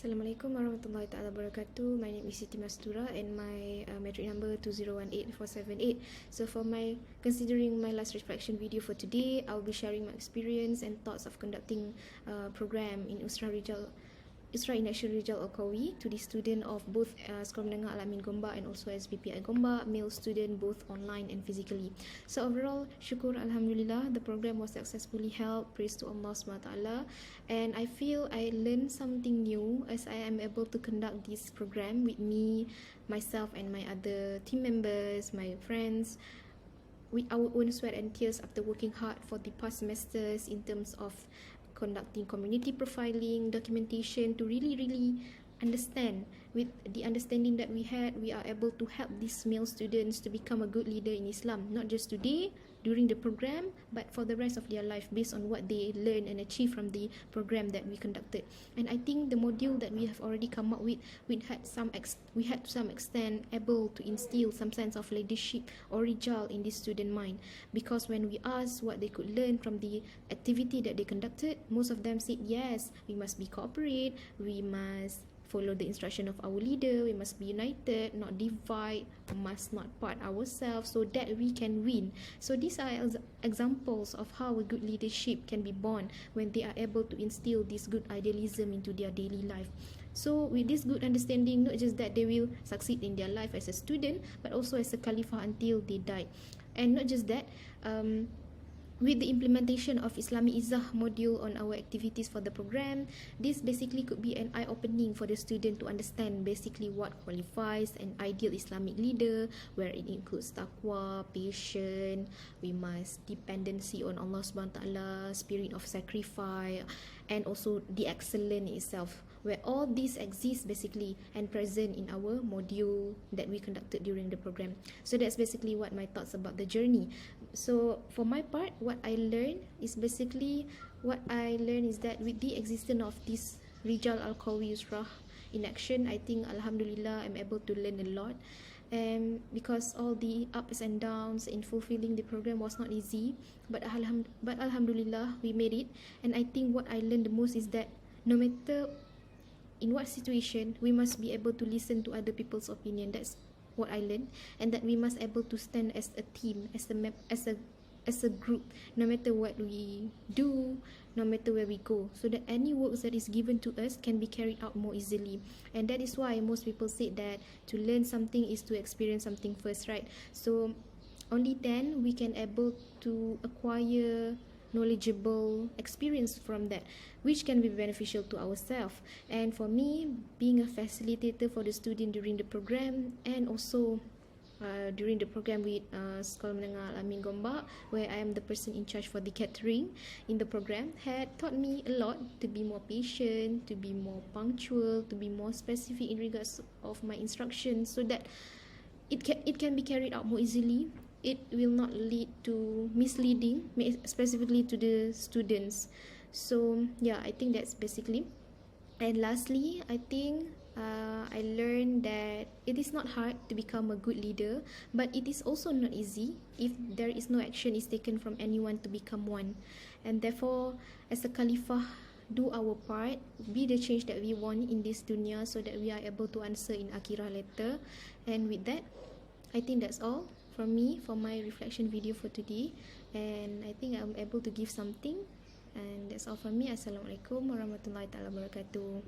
Assalamualaikum warahmatullahi taala wabarakatuh. My name is Siti Mastura and my metric number 2018478. So for my considering my last reflection video for today, I'll be sharing my experience and thoughts of conducting program in Isra Inaction Rijal Al-Qawi to the student of both Sekolah Menengah Al-Amin Gombak and also SPPI Gombak, male student both online and physically. So overall, syukur Alhamdulillah, the program was successfully held. Praise to Allah SWT. And I feel I learned something new as I am able to conduct this program with me, myself and my other team members, my friends, with our own sweat and tears after working hard for the past semesters in terms of conducting community profiling, documentation to really understand. With the understanding that we had, we are able to help these male students to become a good leader in Islam, not just today during the program, but for the rest of their life based on what they learn and achieve from the program that we conducted. And I think the module that we have already come up with, we had to some extent able to instill some sense of leadership or rijal in this student mind, because when we asked what they could learn from the activity that they conducted, most of them said yes, we must be cooperate, we must follow the instruction of our leader, we must be united, not divide, must not part ourselves so that we can win. So these are examples of how a good leadership can be born when they are able to instill this good idealism into their daily life. So with this good understanding, not just that they will succeed in their life as a student, but also as a Khalifah until they die. And not just that, with the implementation of Islamic Izzah module on our activities for the program, this basically could be an eye-opening for the student to understand basically what qualifies an ideal Islamic leader, where it includes taqwa, patience, we must dependency on Allah SWT, spirit of sacrifice, and also the excellence itself, where all these exist basically and present in our module that we conducted during the program. So that's basically what my thoughts about the journey. So for my part, what I learned is that with the existence of this Rijal Al-Qawi Yusrah in action, I think Alhamdulillah I'm able to learn a lot. And because all the ups and downs in fulfilling the program was not easy, but Alhamdulillah we made it. And I think what I learned the most is that no matter in what situation, we must be able to listen to other people's opinion. That's what I learned, and that we must able to stand as a team, as a group, no matter what we do, no matter where we go, so that any works that is given to us can be carried out more easily. And that is why most people say that to learn something is to experience something first, right? So only then we can able to acquire knowledgeable experience from that, which can be beneficial to ourselves. And for me, being a facilitator for the student during the program, and also during the program with Sekolah Menengah Al-Amin Gombak, where I am the person in charge for the catering in the program, had taught me a lot to be more patient, to be more punctual, to be more specific in regards of my instructions, so that it can be carried out more easily. It will not lead to misleading, specifically to the students. So yeah, I think that's basically. And lastly, I think I learned that it is not hard to become a good leader, but it is also not easy if there is no action is taken from anyone to become one. And therefore, as a Khalifah, do our part, be the change that we want in this dunya, so that we are able to answer in akhirah later. And with that, I think that's all from me for my reflection video for today, and I think I'm able to give something. And that's all from me. Assalamualaikum warahmatullahi wabarakatuh.